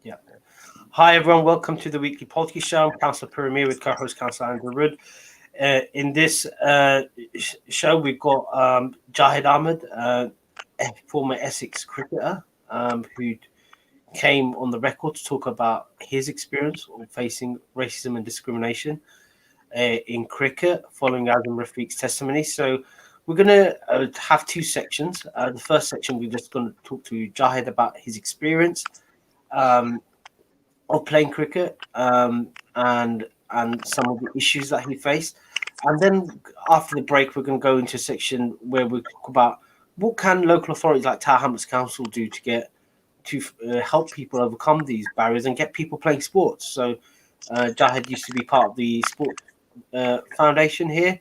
Yeah. Hi, everyone. Welcome to the weekly policy show. I'm Councillor Puru with co-host Councillor Andrew Wood. In this show, we've got Jahid Ahmed, a former Essex cricketer, who came on the record to talk about his experience of facing racism and discrimination in cricket following Azam Rafiq's testimony. So we're going to have two sections. The first section, we're just going to talk to Jahid about his experience um, of playing cricket and some of the issues that he faced. And then after the break, we're going to go into a section where we talk about what can local authorities like Tower Hamlets Council do to get to help people overcome these barriers and get people playing sports. So Jahid used to be part of the Sport Foundation here,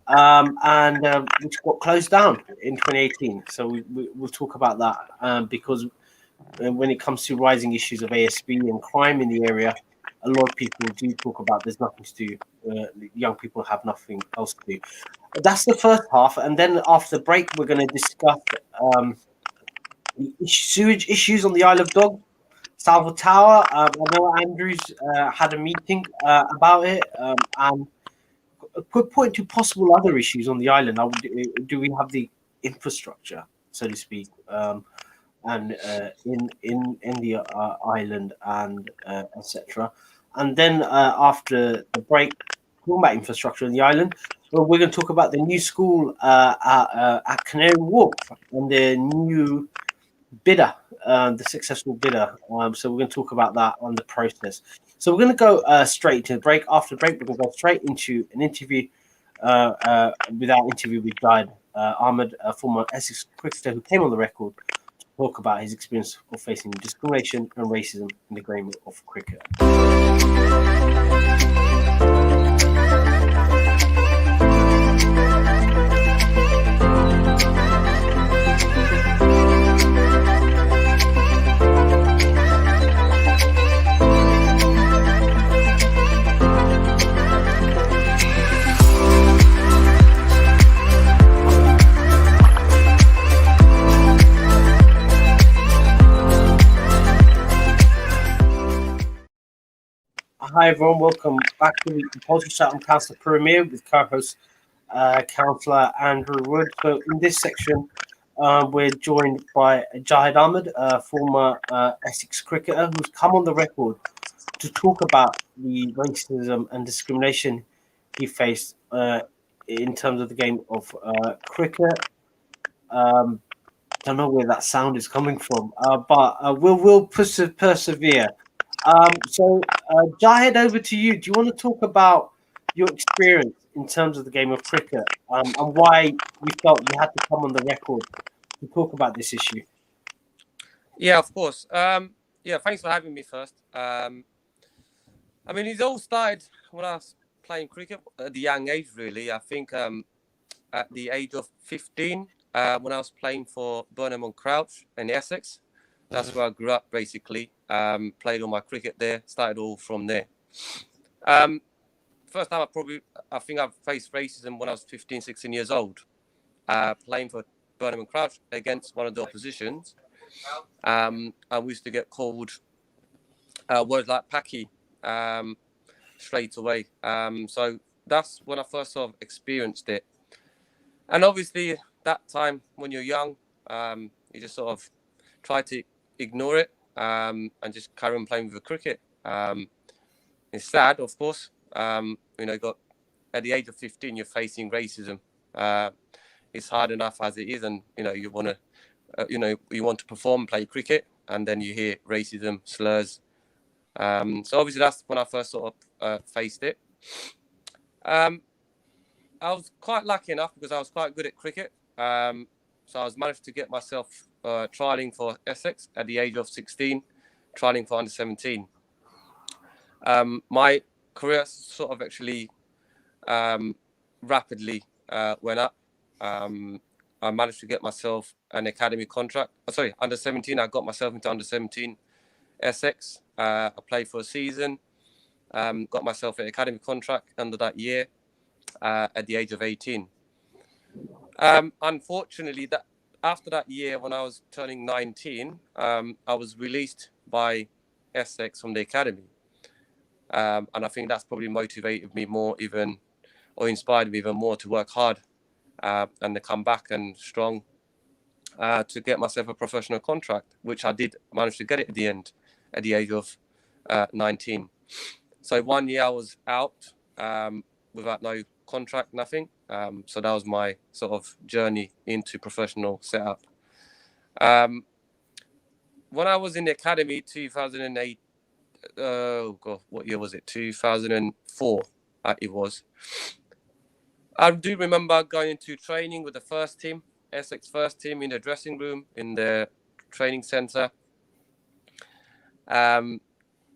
and which got closed down in 2018. So we'll talk about that because when it comes to rising issues of ASB and crime in the area, a lot of people do talk about there's nothing to do. Young people have nothing else to do. That's the first half, and then after the break, we're going to discuss the sewage issues on the Isle of Dog, Salva Tower. I know Andrews had a meeting about it, and could point to possible other issues on the island. Do we have the infrastructure, so to speak? And in the island and etc. And then after the break, talking about infrastructure in the island, well, we're going to talk about the new school at Canary Wharf and the new bidder, the successful bidder. So we're going to talk about that on the process. So we're going to go straight to the break. After the break, we're going to go straight into an interview with our interview with Jahid Ahmed, a former Essex cricketer who came on the record talk about his experience of facing discrimination and racism in the game of cricket. Hi everyone, welcome back to the Policy Chat. I'm Councillor Puru with co-host Councillor Andrew Wood. So in this section, we're joined by Jahid Ahmed, a former Essex cricketer who's come on the record to talk about the racism and discrimination he faced in terms of the game of cricket. Don't know where that sound is coming from, but we'll persevere. So, Jahid, over to you. Do you want to talk about your experience in terms of the game of cricket and why you felt you had to come on the record to talk about this issue? Yeah, of course. Yeah, thanks for having me first. I mean, it all started when I was playing cricket at the young age, really. I think at the age of 15, when I was playing for Burnham and Crouch in Essex. That's where I grew up, basically. Played all my cricket there. Started all from there. First time I think I faced racism when I was 15, 16 years old. Playing for Burnham and Crouch against one of the oppositions. And we used to get called words like Packy straight away. So that's when I first sort of experienced it. And obviously, that time when you're young, you just sort of try to ignore it and just carry on playing with the cricket. It's sad, of course. Got at the age of 15, you're facing racism. It's hard enough as it is, and you want to, you want to perform, play cricket, and then you hear racism, slurs. So obviously, that's when I first sort of faced it. I was quite lucky enough because I was quite good at cricket. So I was managed to get myself trialling for Essex at the age of 16, trialling for under 17. My career sort of actually rapidly went up. I managed to get myself an academy contract. Under 17, I got myself into under 17 Essex. I played for a season, got myself an academy contract under that year at the age of 18. Unfortunately, after that year, when I was turning 19, I was released by Essex from the academy. And I think that's probably motivated me more even, or inspired me even more to work hard and to come back and strong to get myself a professional contract, which I did manage to get it at the end, at the age of 19. So 1 year I was out without no contract, nothing. So that was my sort of journey into professional setup. When I was in the academy, 2008, oh God, what year was it? 2004, it was. I do remember going into training with the first team, Essex first team, in the dressing room, in the training centre. As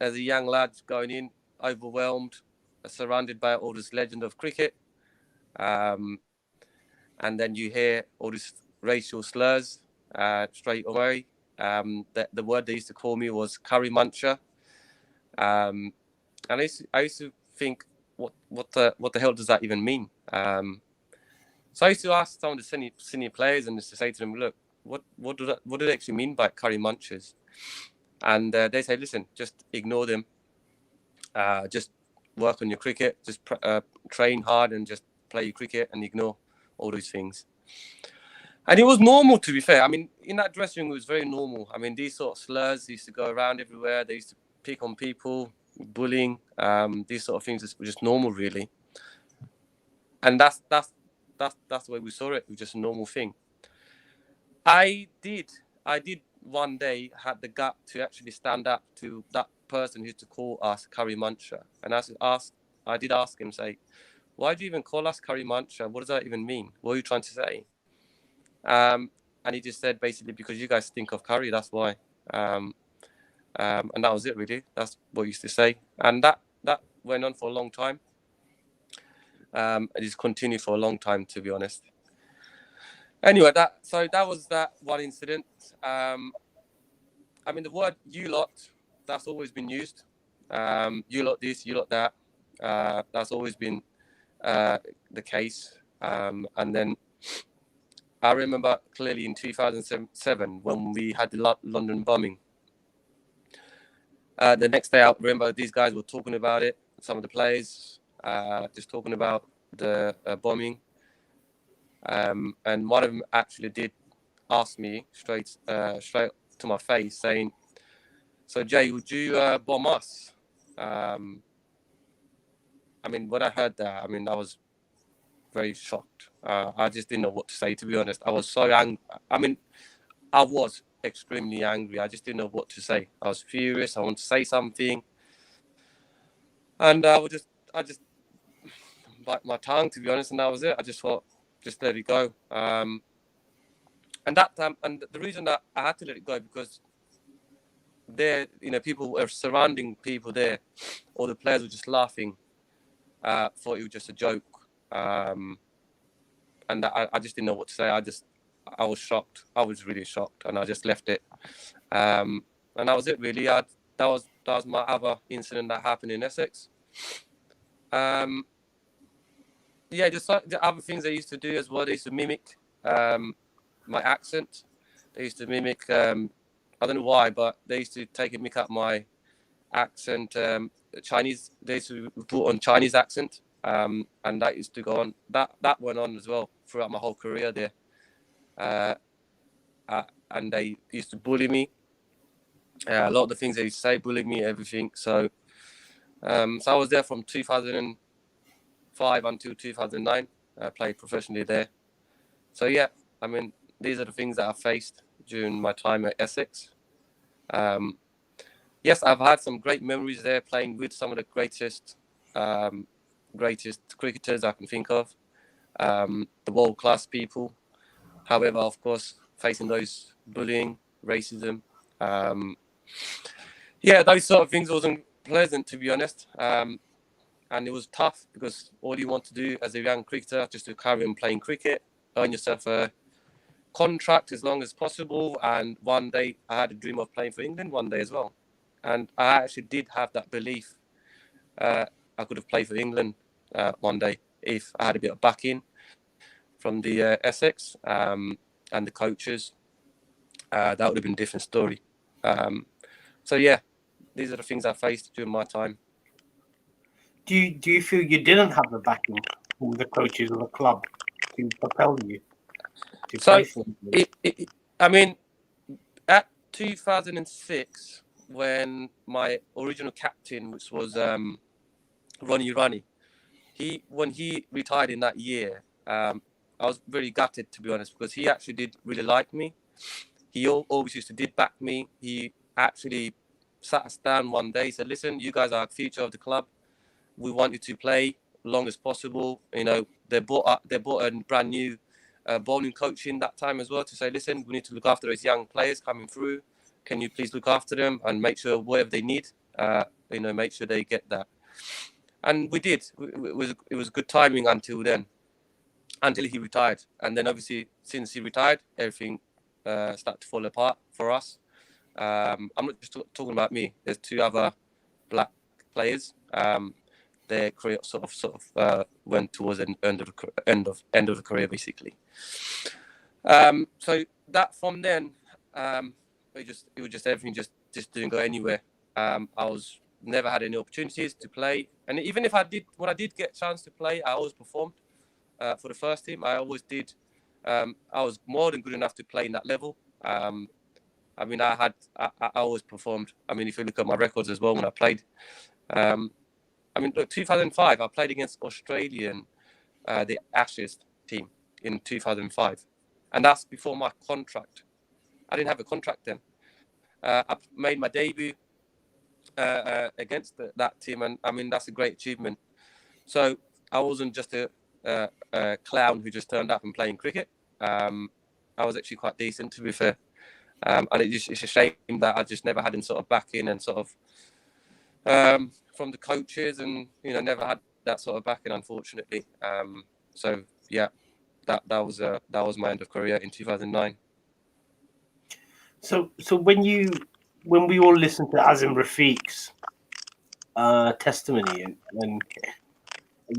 a young lad going in, overwhelmed, surrounded by all this legend of cricket. And then you hear all these racial slurs straight away. The word they used to call me was curry muncher. And I used to think, what the hell does that even mean? So I used to ask some of the senior players and just to say to them, look, what do they actually mean by curry munchers? And they say, listen, just ignore them. Just work on your cricket, just train hard and just play your cricket and ignore all those things. And it was normal, to be fair. I mean, in that dressing room, it was very normal. I mean, these sort of slurs used to go around everywhere. They used to pick on people, bullying, these sort of things were just normal, really. And that's the way we saw it. It was just a normal thing. I did one day had the gut to actually stand up to that person who used to call us curry muncher. And I did ask him, say, why do you even call us curry muncher? What does that even mean? What are you trying to say? And he just said, basically, because you guys think of curry, that's why. And that was it, really. That's what he used to say. And that went on for a long time. It just continued for a long time, to be honest. Anyway, that was that one incident. I mean, the word "you lot," that's always been used. You lot this, you lot that. That's always been the case. And then I remember clearly in 2007 when we had the London bombing. The next day, I remember these guys were talking about it. Some of the players just talking about the bombing. And one of them actually did ask me straight to my face, saying, "So Jay, would you bomb us?" I mean, when I heard that, I mean, I was very shocked. I just didn't know what to say, to be honest. I was so angry. I mean, I was extremely angry. I just didn't know what to say. I was furious. I wanted to say something, and I just bite my tongue, to be honest, and that was it. I just thought, just let it go. And that time, and the reason that I had to let it go because there, people were surrounding people there, or the players were just laughing, thought it was just a joke, and I just didn't know what to say. I was shocked. I was really shocked, and I just left it. And that was it, really. That was my other incident that happened in Essex. Yeah, just the other things they used to do as well. They used to mimic my accent. They used to mimic. I don't know why, but they used to take a mick up my accent. Chinese. They used to put on Chinese accent, and that used to go on. That went on as well throughout my whole career there. And they used to bully me. A lot of the things they used to say, bully me, everything. So I was there from 2005 until 2009. I played professionally there. So yeah, I mean, these are the things that I faced during my time at Essex. Yes, I've had some great memories there, playing with some of the greatest cricketers I can think of, the world-class people. However, of course, facing those bullying, racism, those sort of things wasn't pleasant, to be honest. And it was tough because all you want to do as a young cricketer just to carry on playing cricket, earn yourself a contract as long as possible. And one day I had a dream of playing for England one day as well. And I actually did have that belief I could have played for England one day if I had a bit of backing from the Essex and the coaches. That would have been a different story. So yeah, these are the things I faced during my time. Do you feel you didn't have the backing from the coaches or the club to propel you to play So, for them? I mean, at 2006, when my original captain, which was Ronnie, when he retired in that year, I was very gutted, to be honest, because he actually did really like me. He always used to did back me. He actually sat us down one day, said, "Listen, you guys are the future of the club. We want you to play long as possible." You know, they bought a brand new bowling coach in that time as well to say, "Listen, we need to look after those young players coming through. Can you please look after them and make sure whatever they need, make sure they get that." And we did. It was good timing until then, until he retired. And then obviously, since he retired, everything started to fall apart for us. I'm not just talking about me. There's two other black players. Their career sort of went towards the end of the career, basically. So that from then, it was just everything just didn't go anywhere. I was never had any opportunities to play, and even if when I did get a chance to play, I always performed for the first team. I always did. I was more than good enough to play in that level. I mean, I always performed. I mean, if you look at my records as well when I played. I mean, look, 2005, I played against Australian, the Ashes team in 2005, and that's before my contract. I didn't have a contract then. I made my debut against that team, and I mean that's a great achievement. So I wasn't just a clown who just turned up and playing cricket. I was actually quite decent, to be fair. And it's a shame that I just never had any sort of backing and sort of from the coaches, and never had that sort of backing, unfortunately. So yeah, that was my end of career in 2009. So when we all listened to Azim Rafiq's testimony, and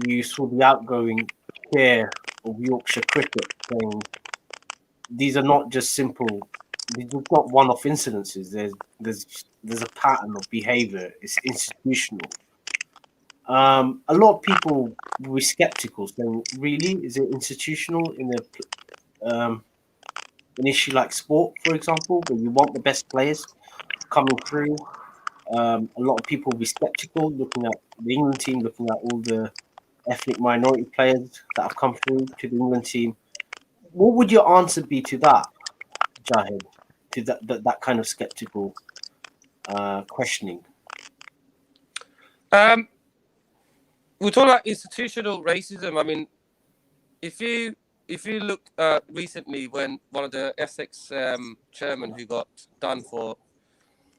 you saw the outgoing care of Yorkshire cricket, saying these are not just simple, these are not one-off incidences. There's a pattern of behaviour. It's institutional. A lot of people will be skeptical, saying, "Really, is it institutional in an issue like sport, for example, where you want the best players coming through?" A lot of people will be skeptical, looking at the England team, looking at all the ethnic minority players that have come through to the England team. What would your answer be to that, Jahid? To that kind of skeptical questioning? We're talking about institutional racism. I mean, if you look recently, when one of the Essex chairman who got done for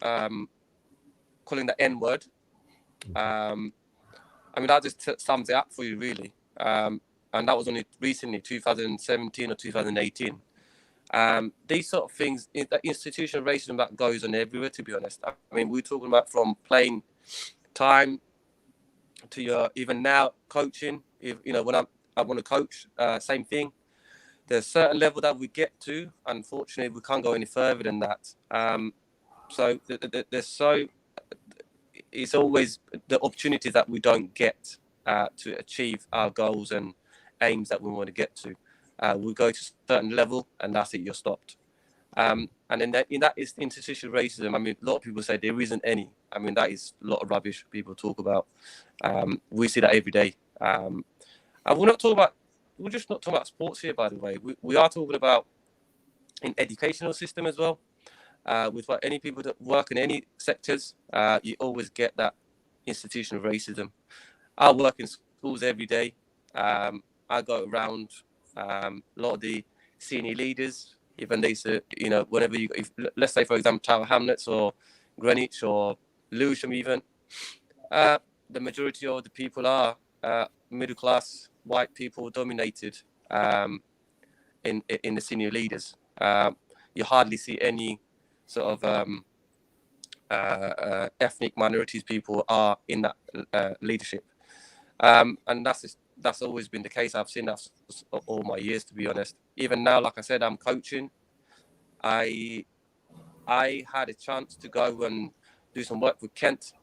calling the N word, I mean that just sums it up for you, really. And that was only recently, 2017 or 2018. These sort of things, the institutional racism that goes on everywhere, to be honest. I mean, we're talking about from playing time to your even now coaching. If when I want to coach, same thing. There's a certain level that we get to. Unfortunately, we can't go any further than that. So it's always the opportunities that we don't get to achieve our goals and aims that we want to get to. We go to a certain level, and that's it. You're stopped. And in that is institutional racism. I mean, a lot of people say there isn't any. I mean, that is a lot of rubbish people talk about. We see that every day. And we're just not talking about sports here, by the way. We are talking about in educational system as well. With any people that work in any sectors, you always get that institutional racism. I work in schools every day. I go around a lot of the senior leaders, even they say, whenever let's say, for example, Tower Hamlets or Greenwich or Lewisham even, the majority of the people are middle class white people dominated in the senior leaders. You hardly see any sort of ethnic minorities people are in that leadership, and that's always been the case. I've seen that all my years, to be honest. Even now, like I said, I'm coaching. I had a chance to go and do some work with Kent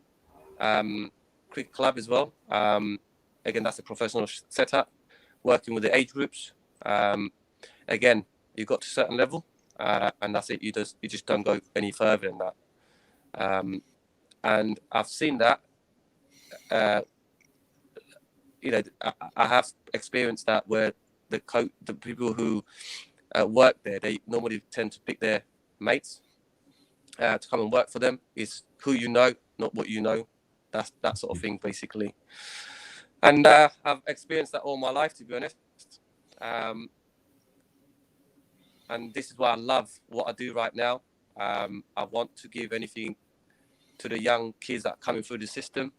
Cricket Club as well. Again, that's a professional setup, working with the age groups. Again, you got to a certain level, and that's it. You just don't go any further than that. And I've seen that. I have experienced that where the people who work there, they normally tend to pick their mates to come and work for them. It's who you know, not what you know. That's that sort of thing, basically. And I've experienced that all my life, to be honest. And this is why I love what I do right now. I want to give anything to the young kids that are coming through the system,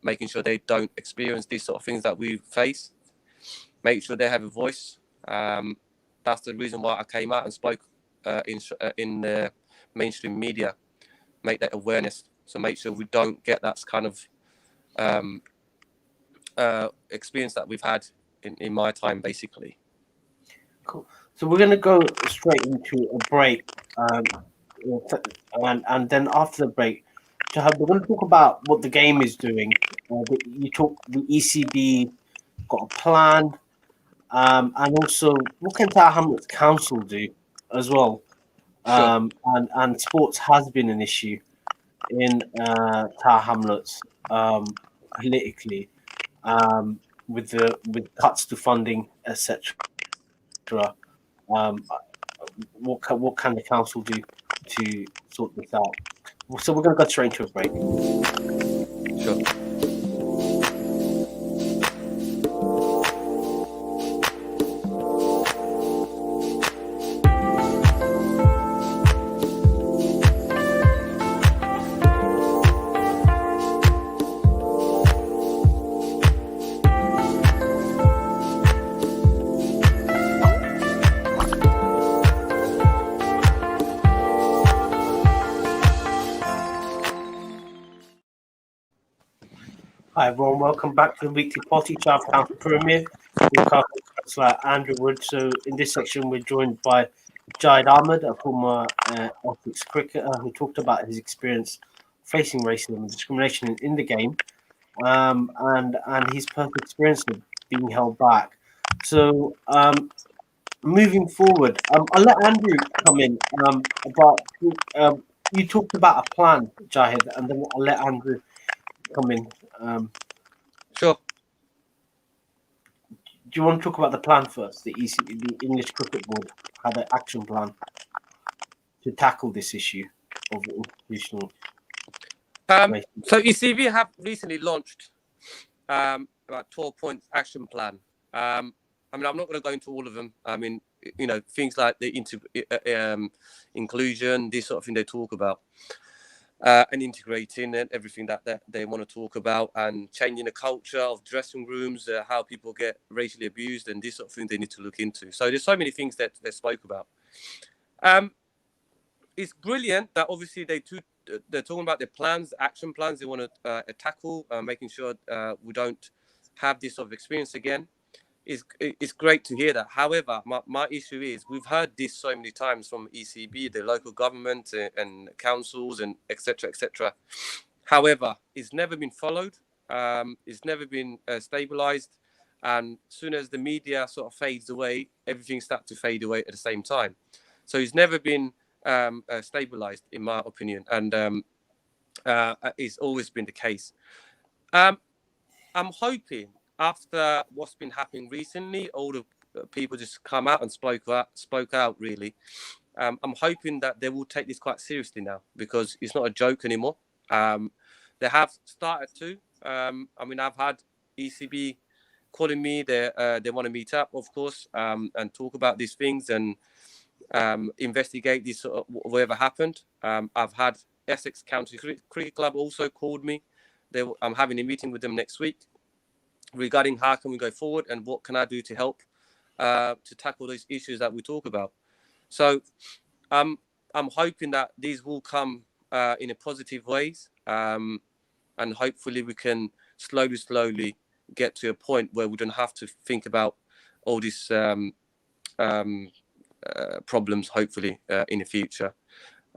making sure they don't experience these sort of things that we face, make sure they have a voice. That's the reason why I came out and spoke in the mainstream media, make that awareness. So make sure we don't get that kind of experience that we've had in my time, basically. Cool. So we're going to go straight into a break, and then after the break, Jahad, we're going to talk about what the game is doing. The ECB got a plan, and also what can Tower Hamlets Council do as well. Sure. And sports has been an issue in Tower Hamlets politically, with cuts to funding, etc. What can the council do to sort this out? So we're going to go straight into a break. Sure. Hi everyone, welcome back to the weekly Potty Chat Council Premier with Councillor Andrew Wood. So in this section, we're joined by Jahid Ahmed, a former Essex cricketer who talked about his experience facing racism and discrimination in the game, and his personal experience of being held back. So moving forward, I'll let Andrew come in. You talked about a plan, Jahid, and then I'll let Andrew come in. Sure. Do you want to talk about the plan first? The English Cricket Board had an action plan to tackle this issue of institutional. So ECB have recently launched about 12-point action plan. I mean, I'm not going to go into all of them. I mean, things like the inclusion, this sort of thing they talk about. And integrating and everything that they want to talk about, and changing the culture of dressing rooms, how people get racially abused, and this sort of thing they need to look into. So there's so many things that they spoke about. It's brilliant that obviously they're talking about their plans, action plans they want to tackle, making sure we don't have this sort of experience again. It's great to hear that. However, my issue is we've heard this so many times from ECB, the local government and councils and etc. etc. However, it's never been followed. It's never been stabilized. And as soon as the media sort of fades away, everything starts to fade away at the same time. So it's never been stabilized, in my opinion. And it's always been the case. I'm hoping, after what's been happening recently, all the people just come out and spoke out really. I'm hoping that they will take this quite seriously now, because it's not a joke anymore. They have started to. I mean, I've had ECB calling me. They want to meet up, of course, and talk about these things and investigate this sort of whatever happened. I've had Essex County Cricket Club also called me. I'm having a meeting with them next week regarding how can we go forward and what can I do to help to tackle those issues that we talk about. So I'm hoping that these will come in a positive ways, and hopefully we can slowly get to a point where we don't have to think about all these problems, hopefully, in the future.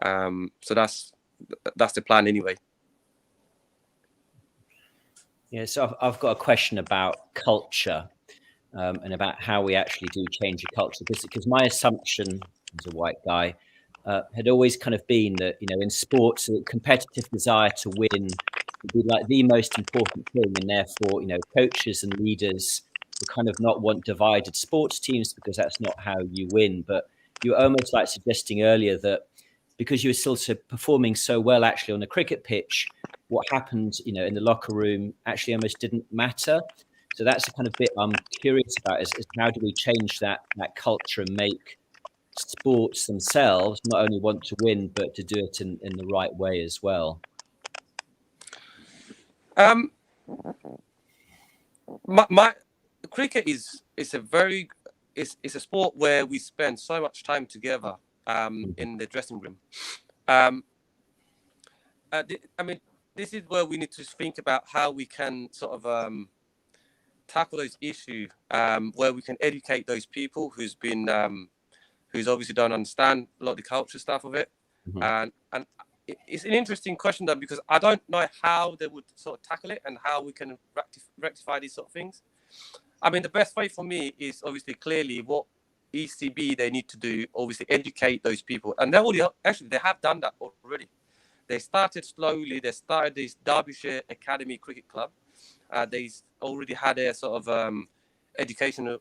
So that's that's the plan anyway. Yeah, so I've got a question about culture and about how we actually do change a culture, because my assumption as a white guy had always kind of been that, you know, in sports, a competitive desire to win would be like the most important thing, and therefore, you know, coaches and leaders would kind of not want divided sports teams because that's not how you win. But you were almost like suggesting earlier that because you were still performing so well actually on the cricket pitch, what happened, you know, in the locker room actually almost didn't matter. So that's the kind of bit I'm curious about is how do we change that culture and make sports themselves not only want to win, but to do it in the right way as well? My cricket is a sport where we spend so much time together in the dressing room. I mean, this is where we need to think about how we can sort of tackle those issues, where we can educate those people who's obviously don't understand a lot of the culture stuff of it. And it's an interesting question though, because I don't know how they would sort of tackle it and how we can rectify these sort of things. I mean, the best way for me is obviously clearly what ECB they need to do, obviously educate those people. And they have done that already. They started slowly. They started this Derbyshire Academy Cricket Club. They already had a sort of educational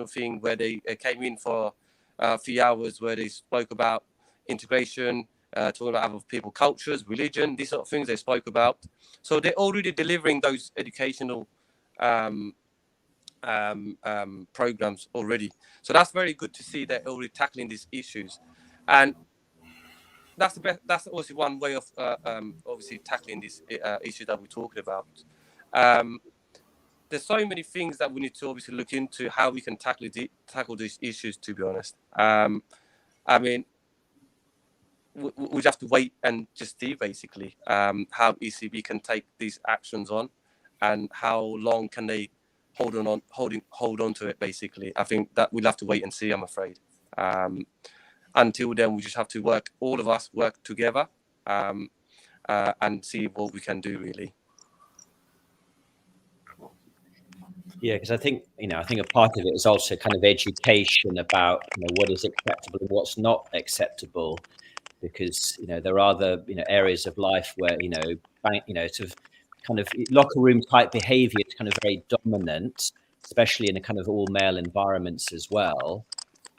thing where they came in for a few hours where they spoke about integration, talking about other people, cultures, religion, these sort of things they spoke about. So they're already delivering those educational programs already. So that's very good to see they're already tackling these issues. And that's the best. That's also one way of obviously tackling these issues that we're talking about. There's so many things that we need to obviously look into how we can tackle these issues. To be honest, I mean, we just have to wait and just see basically how ECB can take these actions on, and how long can they hold on to it. Basically, I think that we'll have to wait and see. I'm afraid. Until then, we just have to all of us work together and see what we can do, really. Yeah, because I think a part of it is also kind of education about, you know, what is acceptable and what's not acceptable, because, you know, there are the, you know, areas of life where, you know, sort of kind of locker room type behavior is kind of very dominant, especially in a kind of all male environments as well.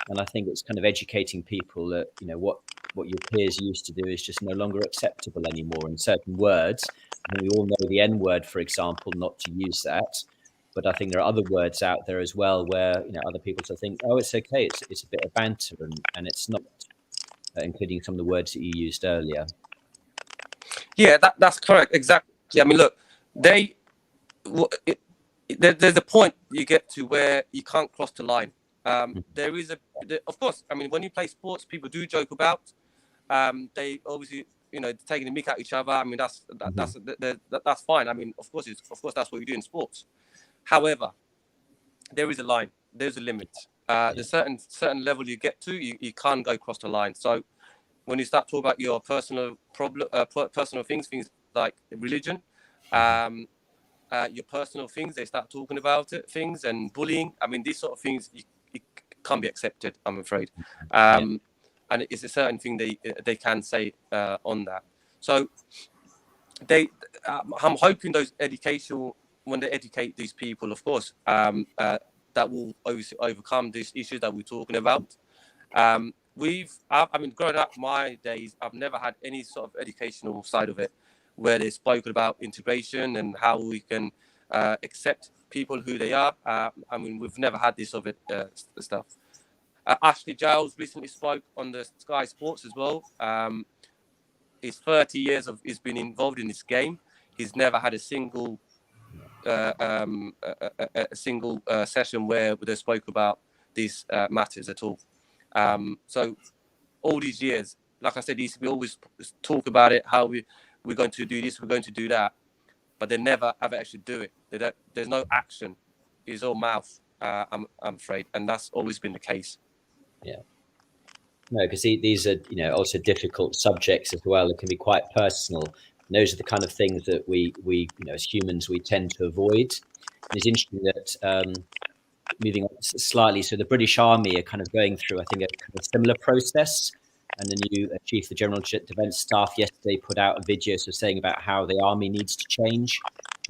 And I think it's kind of educating people that, you know, what your peers used to do is just no longer acceptable anymore in certain words. I mean, we all know the N word, for example, not to use that. But I think there are other words out there as well where, you know, other people sort of think, oh, it's okay, it's a bit of banter, and it's not, including some of the words that you used earlier. Yeah, that's correct. Exactly. I mean, look, there's a point you get to where you can't cross the line. There is of course, I mean, when you play sports, people do joke about. They obviously, you know, taking the mick at each other. I mean, that's fine. I mean, of course, that's what you do in sports. However, there is a line. There's a limit. There's certain level you get to, you can't go across the line. So when you start talking about your personal personal things like religion, your personal things, they start talking about things and bullying. I mean, these sort of things it can't be accepted, I'm afraid. And it's a certain thing they can say on that. So I'm hoping those when they educate these people, of course, that will obviously overcome these issues that we're talking about. I mean, growing up my days, I've never had any sort of educational side of it where they spoke about integration and how we can accept people who they are. I mean, we've never had this sort of stuff. Ashley Giles recently spoke on the Sky Sports as well. He's 30 years he's been involved in this game. He's never had a single session where they spoke about these matters at all. So all these years, like I said, we always talk about it, how we're going to do this, we're going to do that, but they never ever actually do it. There's no action. It's all mouth, I'm afraid, and that's always been the case. Yeah. No, because these are, also difficult subjects as well. It can be quite personal. And those are the kind of things that we as humans, we tend to avoid. And it's interesting that moving on slightly, so the British Army are kind of going through, I think, a kind of similar process. And the new Chief of General Defence Staff yesterday put out a video saying about how the army needs to change.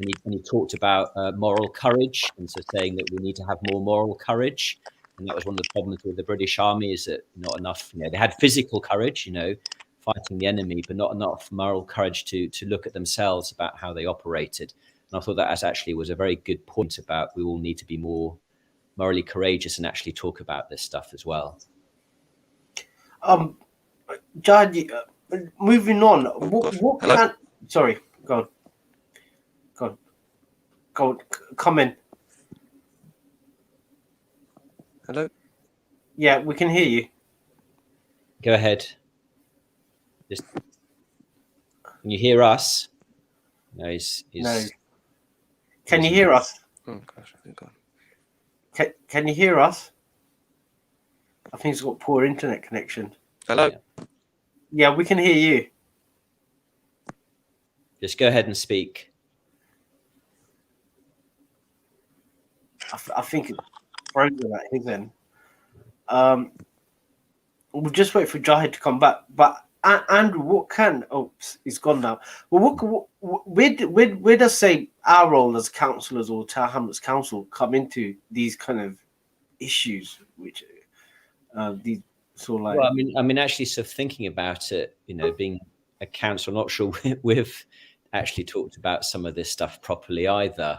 And he talked about moral courage, and so saying that we need to have more moral courage. And that was one of the problems with the British Army, is that not enough, they had physical courage, fighting the enemy, but not enough moral courage to look at themselves about how they operated. And I thought that actually was a very good point about we all need to be more morally courageous and actually talk about this stuff as well. Jad, moving on. What can? Sorry, go on. Come in. Hello. Yeah, we can hear you. Go ahead. Just, can you hear us? No, no. Can you hear us? Oh gosh, I think Can you hear us? I think it's got poor internet connection. Hello. Yeah, we can hear you. Just go ahead and speak. I think it's broken at his end. We'll just wait for Jahid to come back. But Andrew, what can? Oh, he's gone now. Well, where does say our role as councillors or Tower Hamlets Council come into these kind of issues, which these sort of like? Well, I mean, actually, sort of thinking about it, being a council, I'm not sure we've actually talked about some of this stuff properly either.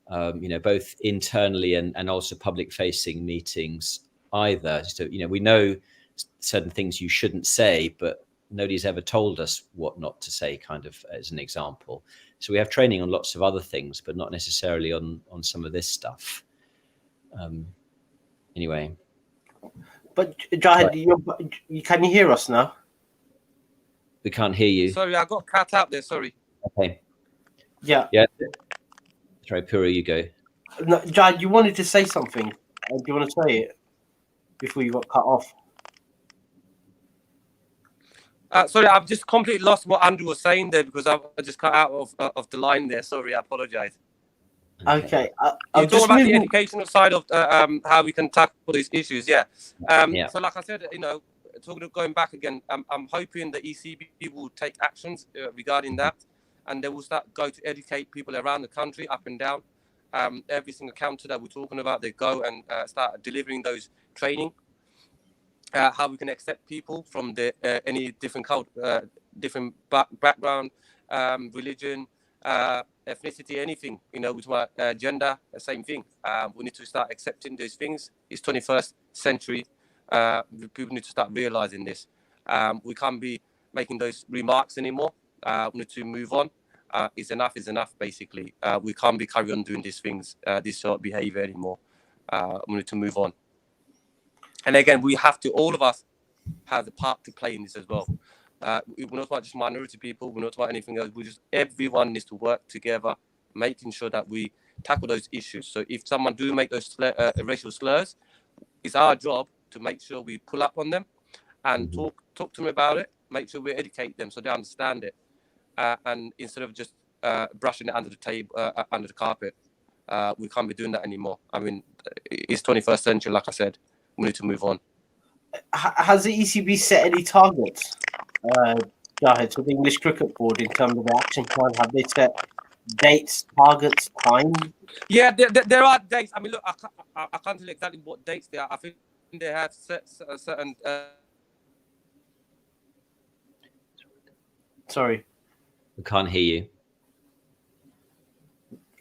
Both internally and also public-facing meetings either. So, we know certain things you shouldn't say, but nobody's ever told us what not to say, kind of as an example. So we have training on lots of other things, but not necessarily on some of this stuff. Anyway. But Jahid, can you hear us now? We can't hear you. Sorry, I got cut out there. Sorry. Okay. Yeah. Sorry, Puru, you go. No, Jahid, you wanted to say something. Do you want to say it before you got cut off? Sorry, I've just completely lost what Andrew was saying there because I just cut out of the line there. Sorry, I apologize. Okay. You're talking about the educational side of how we can tackle these issues, yeah. So like I said, going back again, I'm hoping the ECB will take actions regarding that, and they will go to educate people around the country, up and down. Every single counter that we're talking about, they go and start delivering those training. How we can accept people from any different different background, religion, ethnicity, anything, with my gender, same thing. We need to start accepting those things. It's 21st century. People need to start realizing this. We can't be making those remarks anymore. We need to move on. It's enough is enough, basically. We can't be carry on doing these things, this sort of behavior anymore. We need to move on. And again, all of us have the part to play in this as well. We're not about just minority people. We're not about anything else. Everyone needs to work together, making sure that we tackle those issues. So if someone do make those racial slurs, it's our job to make sure we pull up on them and talk to them about it. Make sure we educate them so they understand it. And instead of just brushing it under the table, under the carpet, we can't be doing that anymore. I mean, it's 21st century, like I said. We need to move on. Has the ECB set any targets, Jahid, to the English Cricket Board in terms of the action plan? Have they set dates, targets, time? Yeah, there are dates. I mean, look, I can't tell you exactly what dates they are. I think they have set certain. Sorry, we can't hear you.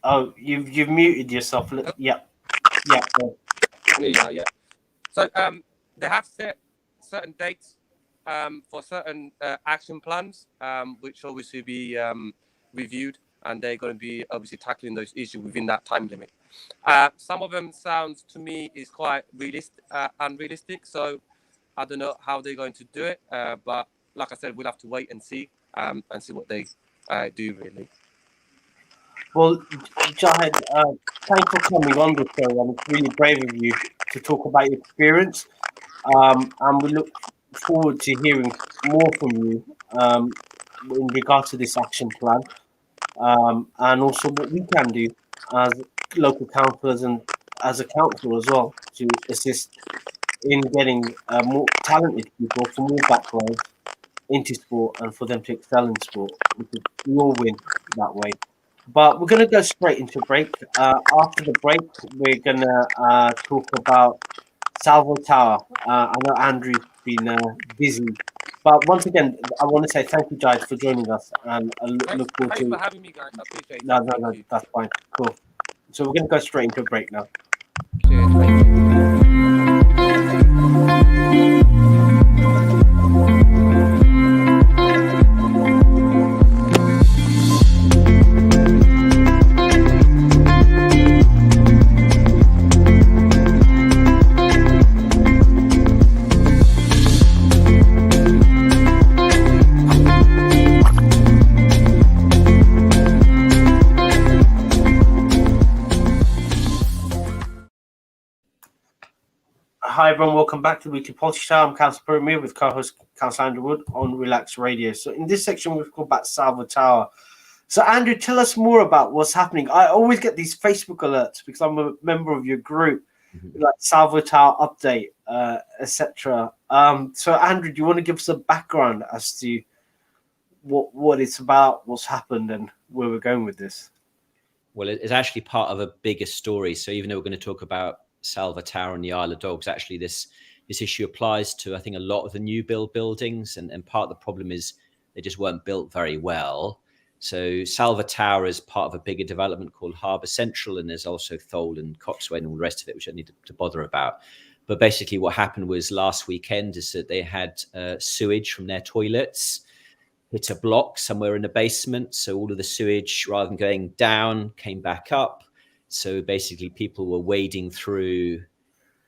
Oh, you've muted yourself. Yeah. Yeah. So they have set certain dates for certain action plans, which obviously be reviewed, and they're going to be obviously tackling those issues within that time limit. Some of them sounds to me is quite unrealistic, so I don't know how they're going to do it. But like I said, we'll have to wait and see what they do really. Well, Jahid, thanks for coming on this show, and it's really brave of you to talk about your experience. And we look forward to hearing more from you in regard to this action plan, and also what we can do as local councillors and as a council as well to assist in getting more talented people from all backgrounds into sport and for them to excel in sport, because we all win that way. But we're going to go straight into break. After the break, we're going to talk about Salvo Tower. I know Andrew's been busy, but once again, I want to say thank you, guys, for joining us, and I look forward Thanks to. for having me, guys. I appreciate it. No, Thank you. that's fine. Cool. So we're going to go straight into a break now. Cheers. Thank you. Hi everyone, welcome back to the Weekly Policy Show. I'm Councillor Puru with co-host Councillor Andrew Wood on Relax Radio. So in this section, we've got about Salvo Tower. So Andrew, tell us more about what's happening. I always get these Facebook alerts because I'm a member of your group, like Salvo Tower update, etc. So Andrew, do you want to give us a background as to what it's about, what's happened, and where we're going with this? Well, it's actually part of a bigger story. So even though we're going to talk about Salvo Tower and the Isle of Dogs, actually this issue applies to, I think, a lot of the new build buildings, and part of the problem is they just weren't built very well. So Salvo Tower is part of a bigger development called Harbour Central, and there's also Thole and Coxway and all the rest of it, which I need to bother about. But basically what happened was last weekend is that they had sewage from their toilets hit a block somewhere in the basement. So all of the sewage, rather than going down, came back up. So basically people were wading through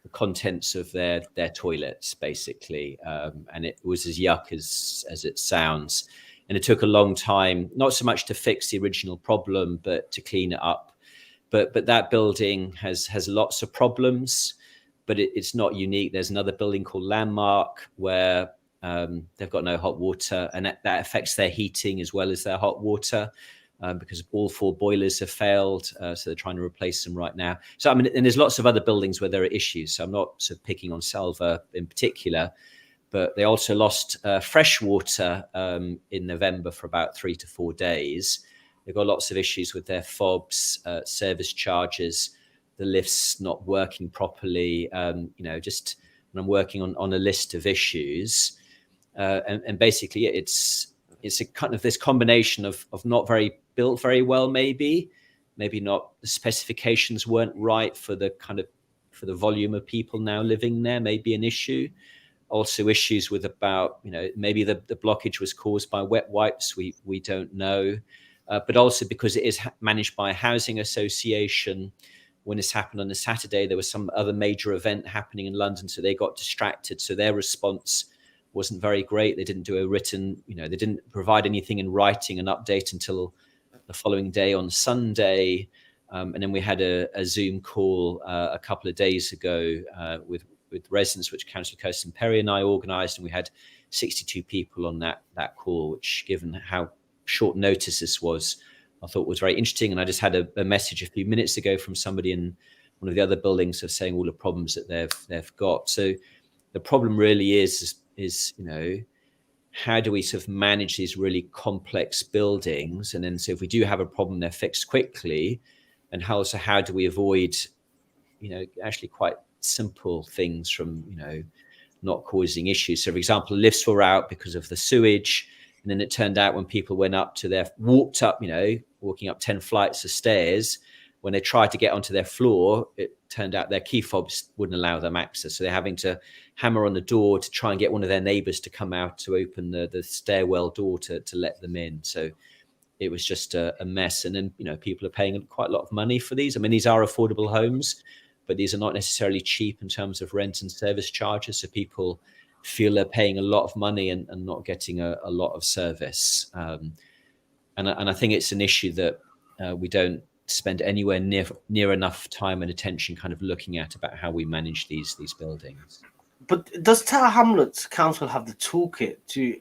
the contents of their toilets, basically. And it was as yuck as it sounds. And it took a long time, not so much to fix the original problem, but to clean it up. But that building has lots of problems, but it's not unique. There's another building called Landmark where they've got no hot water, and that affects their heating as well as their hot water. Because all 4 boilers have failed, so they're trying to replace them right now. So I mean, and there's lots of other buildings where there are issues. So I'm not sort of picking on Salvo in particular, but they also lost fresh water in November for about 3 to 4 days. They've got lots of issues with their fobs, service charges, the lifts not working properly. Just when I'm working on a list of issues, and basically it's a kind of this combination of not built very well, maybe not, the specifications weren't right for the volume of people now living there, maybe an issue. Also issues with about, maybe the blockage was caused by wet wipes, we don't know. But also because it is managed by a housing association. When this happened on a Saturday, there was some other major event happening in London, so they got distracted. So their response wasn't very great. They didn't do a written, they didn't provide anything in writing, an update until the following day on Sunday. And then we had a Zoom call a couple of days ago with residents, which Councillor Kirsten Perry and I organised, and we had 62 people on that call, which, given how short notice this was, I thought was very interesting. And I just had a message a few minutes ago from somebody in one of the other buildings of saying all the problems that they've got. So the problem really is how do we sort of manage these really complex buildings? And then so if we do have a problem, they're fixed quickly. And how do we avoid, actually quite simple things from, not causing issues. So for example, lifts were out because of the sewage. And then it turned out when people went up to walking up 10 flights of stairs, when they tried to get onto their floor, it turned out their key fobs wouldn't allow them access. So they're having to hammer on the door to try and get one of their neighbours to come out to open the stairwell door to let them in. So it was just a mess. And then, people are paying quite a lot of money for these. I mean, these are affordable homes, but these are not necessarily cheap in terms of rent and service charges. So people feel they're paying a lot of money and not getting a lot of service. And I think it's an issue that we don't spend anywhere near enough time and attention kind of looking at about how we manage these buildings. but does Tower Hamlets Council have the toolkit to?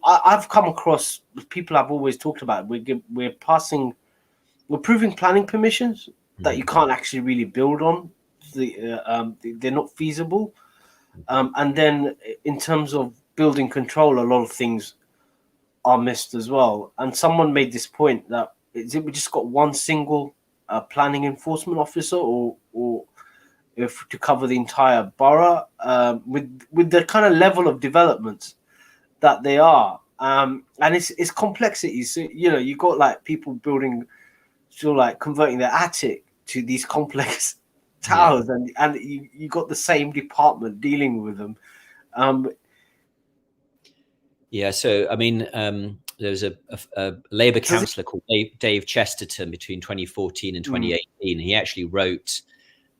I've come across people I've always talked about. We're approving planning permissions that you can't actually really build on. They're not feasible. And then in terms of building control, a lot of things are missed as well. And someone made this point that is it we just got one single planning enforcement officer, or if to cover the entire borough, with the kind of level of developments that they are, and it's complexity. So you got like people building, still like converting their attic to these complex towers, and you got the same department dealing with them. So I mean, there was a Labour councillor called Dave Chesterton between 2014 and 2018. He actually wrote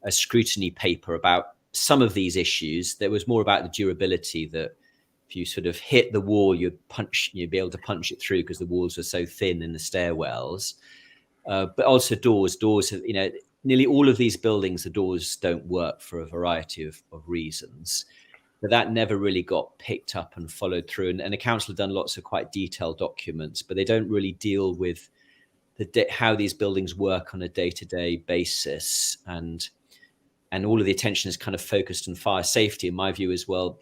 a scrutiny paper about some of these issues. That was more about the durability, that if you sort of hit the wall, you'd be able to punch it through because the walls were so thin in the stairwells. But also doors have, nearly all of these buildings, the doors don't work for a variety of reasons. But that never really got picked up and followed through. And the council have done lots of quite detailed documents, but they don't really deal with how these buildings work on a day-to-day basis. And all of the attention is kind of focused on fire safety, in my view as well.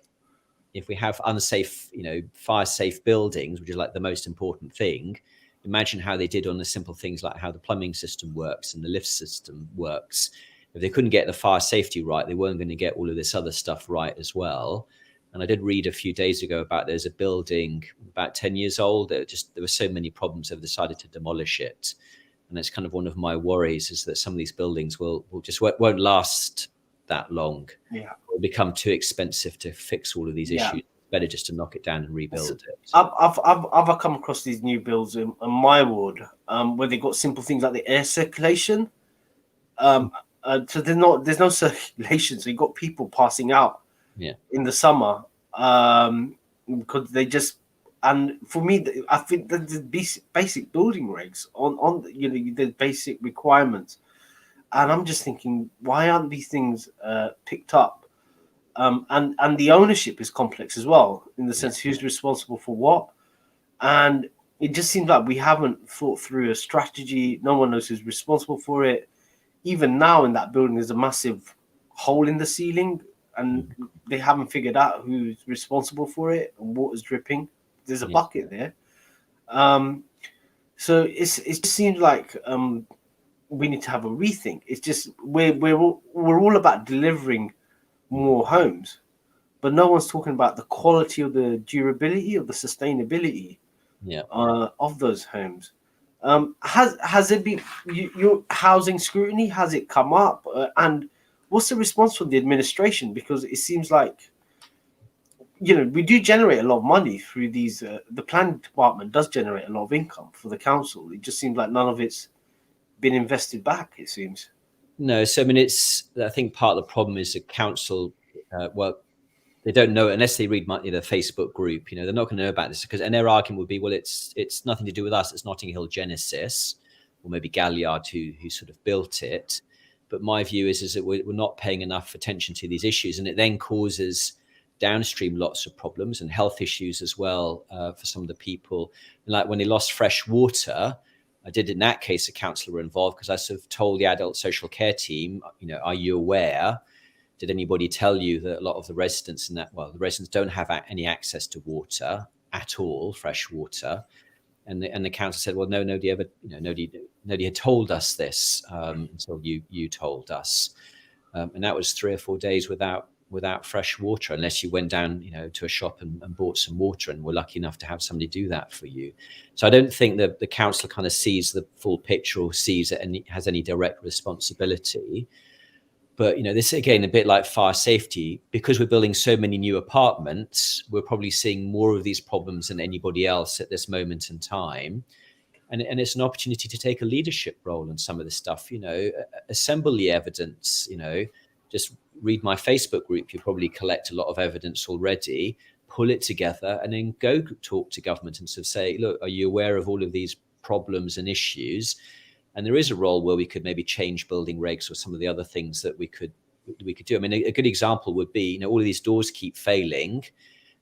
If we have unsafe, fire safe buildings, which is like the most important thing, imagine how they did on the simple things like how the plumbing system works and the lift system works. If they couldn't get the fire safety right, they weren't going to get all of this other stuff right as well. And I did read a few days ago about there's a building about 10 years old. There were so many problems, they've decided to demolish it. And that's kind of one of my worries, is that some of these buildings won't last that long. Yeah, it'll become too expensive to fix all of these issues. Better just to knock it down and rebuild it. I've come across these new builds in my ward, where they got simple things like the air circulation. So there's no circulation, so you got people passing out in the summer, because they just, and for me, I think that the basic building regs on the basic requirements, and I'm just thinking, why aren't these things picked up? And the ownership is complex as well, in the sense who's responsible for what, and it just seems like we haven't thought through a strategy. No one knows who's responsible for it. Even now in that building, there's a massive hole in the ceiling, and they haven't figured out who's responsible for it, and water's dripping. There's a bucket there. So it just seems like we need to have a rethink. It's just we're all about delivering more homes, but no one's talking about the quality of the durability, of the sustainability of those homes. Has it been your housing scrutiny? Has it come up? And what's the response from the administration? Because it seems like, we do generate a lot of money through these. The planning department does generate a lot of income for the council. It just seems like none of it's been invested back, it seems. No, so I mean, I think part of the problem is the council, they don't know, unless they read the Facebook group, they're not going to know about this, and their argument would be, well, it's nothing to do with us. It's Notting Hill Genesis, or maybe Galliard who sort of built it. But my view is that we're not paying enough attention to these issues, and it then causes downstream lots of problems and health issues as well for some of the people. And like when they lost fresh water, I did in that case, a councillor were involved, because I sort of told the adult social care team, are you aware? Did anybody tell you that a lot of the residents the residents don't have any access to water at all, fresh water? And the council said, well, no, nobody ever, nobody had told us this until you told us. And that was 3 or 4 days without fresh water, unless you went down, to a shop and bought some water, and were lucky enough to have somebody do that for you. So I don't think that the council kind of sees the full picture, or sees it and has any direct responsibility. But, this, again, a bit like fire safety, because we're building so many new apartments, we're probably seeing more of these problems than anybody else at this moment in time. And it's an opportunity to take a leadership role in some of this stuff, assemble the evidence, just read my Facebook group. You probably collect a lot of evidence already, pull it together, and then go talk to government and sort of say, look, are you aware of all of these problems and issues? And there is a role where we could maybe change building regs or some of the other things that we could we could do. I mean, a good example would be, you know, all of these doors keep failing.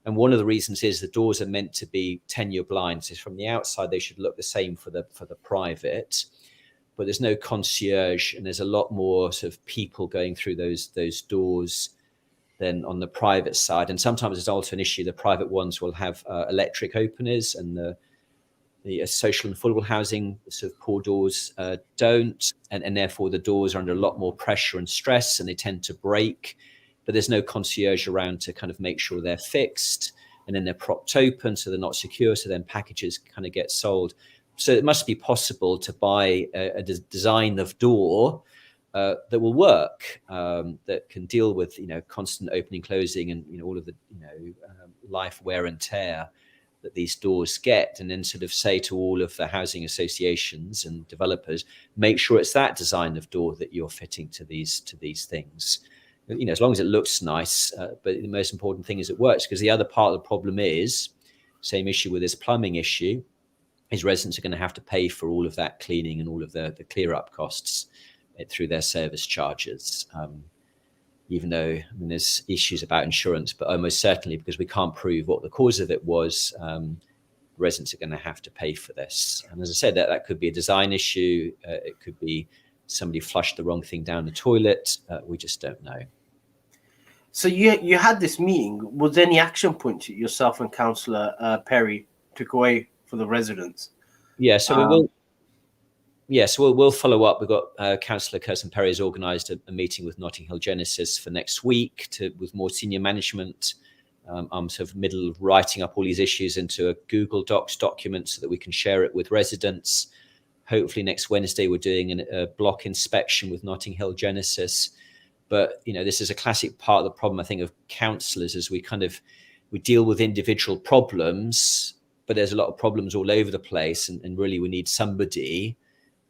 And one of the reasons is the doors are meant to be tenure blinds. So from the outside, they should look the same for the private, but there's no concierge, and there's a lot more sort of people going through those doors than on the private side. And sometimes there's also an issue. The private ones will have electric openers, and the social and affordable housing sort of poor doors don't, and therefore the doors are under a lot more pressure and stress, and they tend to break. But there's no concierge around to kind of make sure they're fixed, and then they're propped open, so they're not secure. So then packages kind of get sold. So it must be possible to buy a design of door that will work, that can deal with, you know, constant opening, closing, and, you know, all of the, you know, life wear and tear that these doors get, and then sort of say to all of the housing associations and developers, make sure it's that design of door that you're fitting to these things. You know, as long as it looks nice, but the most important thing is it works, because the other part of the problem is, same issue with this plumbing issue, is residents are going to have to pay for all of that cleaning and all of the clear up costs through their service charges. Even though, I mean, there's issues about insurance, but almost certainly, because we can't prove what the cause of it was, residents are going to have to pay for this. And as I said, that could be a design issue. It could be somebody flushed the wrong thing down the toilet. We just don't know. So you had this meeting. Was there any action points that yourself and Councillor Perry took away for the residents? Yeah, so we will. Yes, we'll follow up. We've got Councillor Kirsten Perry has organised a meeting with Notting Hill Genesis for next week with more senior management. I'm sort of middle of writing up all these issues into a Google Docs document so that we can share it with residents. Hopefully next Wednesday we're doing a block inspection with Notting Hill Genesis. But, you know, this is a classic part of the problem, I think, of councillors, is we deal with individual problems, but there's a lot of problems all over the place, and really we need somebody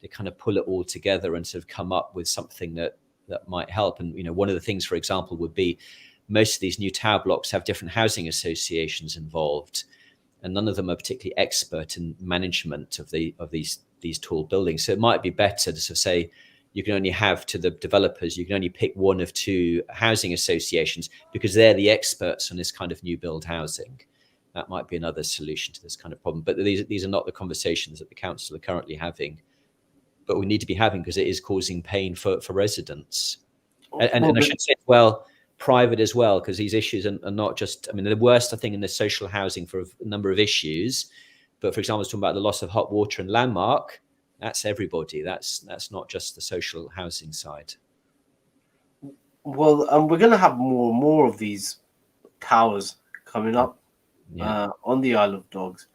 to kind of pull it all together and sort of come up with something that might help. And, you know, one of the things, for example, would be most of these new tower blocks have different housing associations involved, and none of them are particularly expert in management of these tall buildings. So it might be better to sort of say, you can only have, to the developers, you can only pick one of two housing associations because they're the experts on this kind of new build housing. That might be another solution to this kind of problem. But these are not the conversations that the council are currently having, but we need to be having, because it is causing pain for residents. And I should say, well, private as well, because these issues are not just, I mean, the worst, I think, in the social housing for a number of issues. But for example, talking about the loss of hot water and landmark, that's everybody. That's not just the social housing side. Well, we're going to have more and more of these towers coming up on the Isle of Dogs.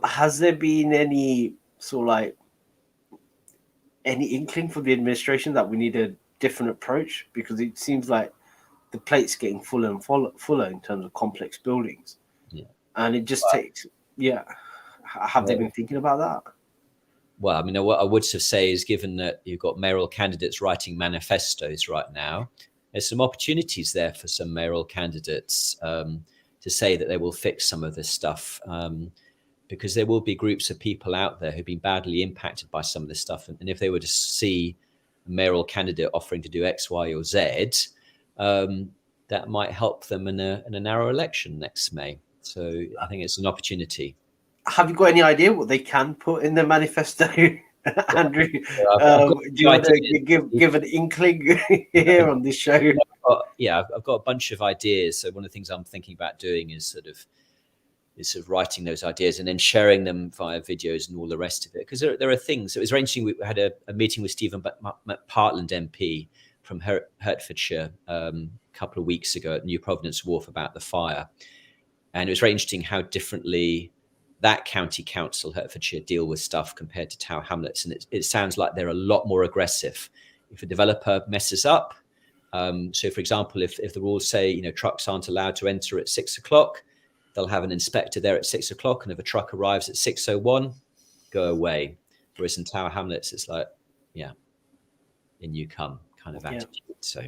Has there been any sort of like any inkling for the administration that we need a different approach? Because it seems like the plate's getting fuller and fuller in terms of complex buildings. Yeah. And it just takes, Have they been thinking about that? Well, I mean, what I would say is, given that you've got mayoral candidates writing manifestos right now, there's some opportunities there for some mayoral candidates to say that they will fix some of this stuff, because there will be groups of people out there who've been badly impacted by some of this stuff. And if they were to see a mayoral candidate offering to do X, Y, or Z, that might help them in a narrow election next May. So I think it's an opportunity. Have you got any idea what they can put in their manifesto, Andrew? Do you want to give an inkling here on this show? I've got a bunch of ideas. So one of the things I'm thinking about doing is sort of writing those ideas and then sharing them via videos and all the rest of it. Because there are things. It was very interesting. We had a meeting with Stephen Partland MP from Hertfordshire a couple of weeks ago at New Providence Wharf about the fire. And it was very interesting how differently that county council, Hertfordshire, deal with stuff compared to Tower Hamlets. And it sounds like they're a lot more aggressive. If a developer messes up, so for example, if the rules say, you know, trucks aren't allowed to enter at 6 o'clock, they'll have an inspector there at 6 o'clock. And if a truck arrives at 6:01, go away. Whereas in Tower Hamlets, it's like, in you come kind of attitude. So,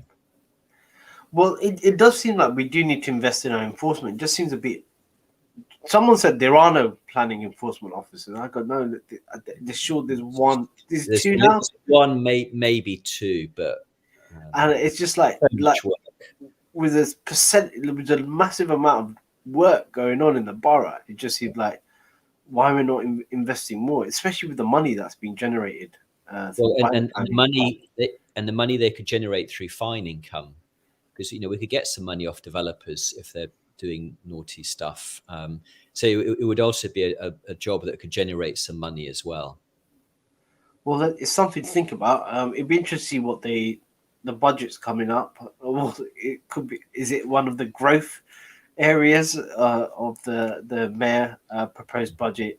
well, it does seem like we do need to invest in our enforcement. It just seems a bit. Someone said there are no planning enforcement officers. I got no. They're sure there's one. There's two now. One, maybe two, but And it's just like much work. with with a massive amount of work going on in the borough, it just seemed like, why are we not investing more, especially with the money that's being generated. Well, and the money they could generate through fine income, because we could get some money off developers if they're doing naughty stuff. So it would also be a job that could generate some money as well. Well, it's something to think about. It'd be interesting to see what the budget's coming up. Well, it could be. Is it one of the growth areas of the mayor proposed budget?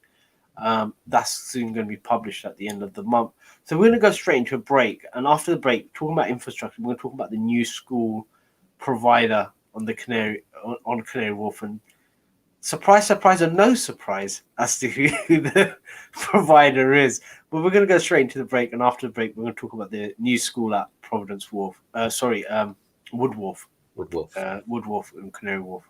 That's soon going to be published at the end of the month. So we're going to go straight into a break, and after the break, talking about infrastructure, we're going to talk about the new school provider on the Canary Wharf, and surprise, surprise, or no surprise as to who the provider is. But we're going to go straight into the break, and after the break, we're going to talk about the new school at Wood Wharf. Wood Wharf and Canary Wharf.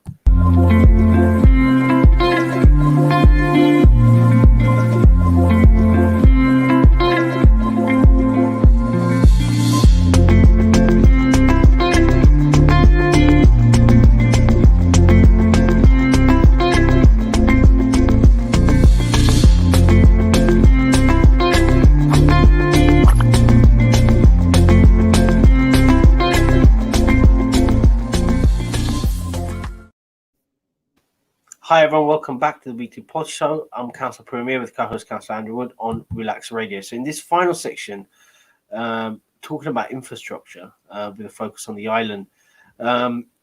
Hi everyone, welcome back to the Weekly Pod Show. I'm Councillor Puru with co-host Councillor Andrew Wood on Relax Radio. So in this final section, talking about infrastructure with a focus on the island,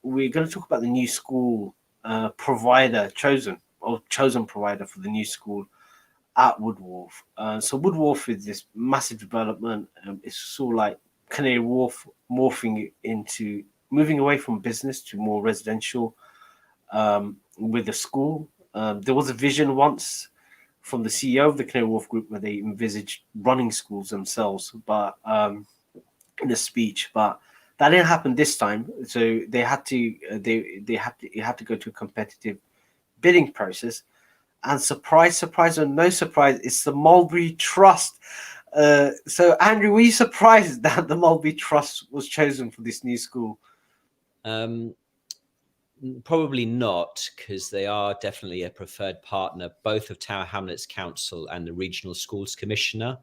we're going to talk about the new school chosen provider for the new school at Wood Wharf. So Wood Wharf is this massive development. It's sort of like Canary Wharf moving away from business to more residential. With the school, there was a vision once from the CEO of the Canary Wharf Group where they envisaged running schools themselves, but in a speech, but that didn't happen this time. So they had to go to a competitive bidding process, and surprise, or no surprise, it's the Mulberry Trust. So Andrew, were you surprised that the Mulberry Trust was chosen for this new school? Probably not, because they are definitely a preferred partner, both of Tower Hamlets Council and the Regional Schools Commissioner.